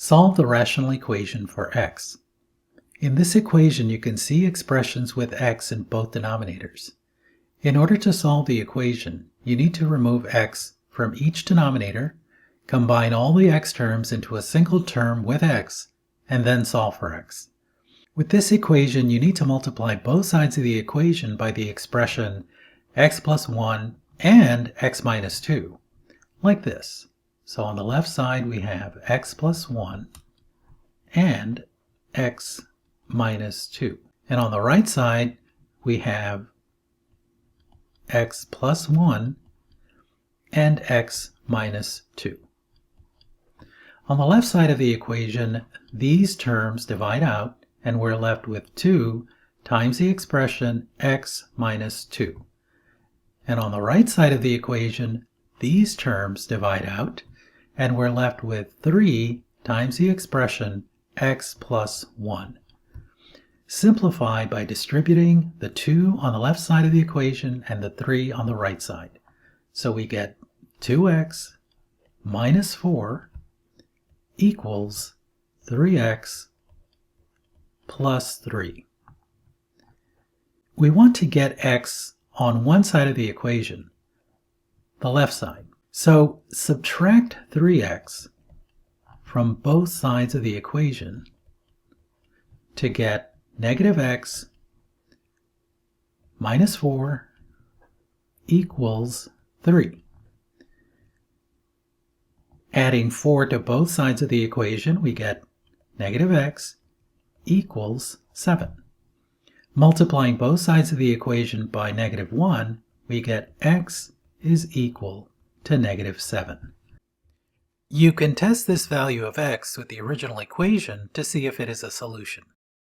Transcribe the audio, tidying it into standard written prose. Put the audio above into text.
Solve the rational equation for x. In this equation, you can see expressions with x in both denominators. In order to solve the equation, you need to remove x from each denominator, combine all the x terms into a single term with x, and then solve for x. With this equation, you need to multiply both sides of the equation by the expression x plus 1 and x minus 2, like this. So on the left side we have x plus 1 and x minus 2. And on the right side we have x plus 1 and x minus 2. On the left side of the equation, these terms divide out and we're left with 2 times the expression x minus 2. And on the right side of the equation, these terms divide out and we're left with 3 times the expression x plus 1. Simplify by distributing the 2 on the left side of the equation and the 3 on the right side. So we get 2x minus 4 equals 3x plus 3. We want to get x on one side of the equation, the left side. So subtract 3x from both sides of the equation to get negative x minus 4 equals 3. Adding 4 to both sides of the equation, we get negative x equals 7. Multiplying both sides of the equation by negative 1, we get x is equal to negative 7. You can test this value of x with the original equation to see if it is a solution.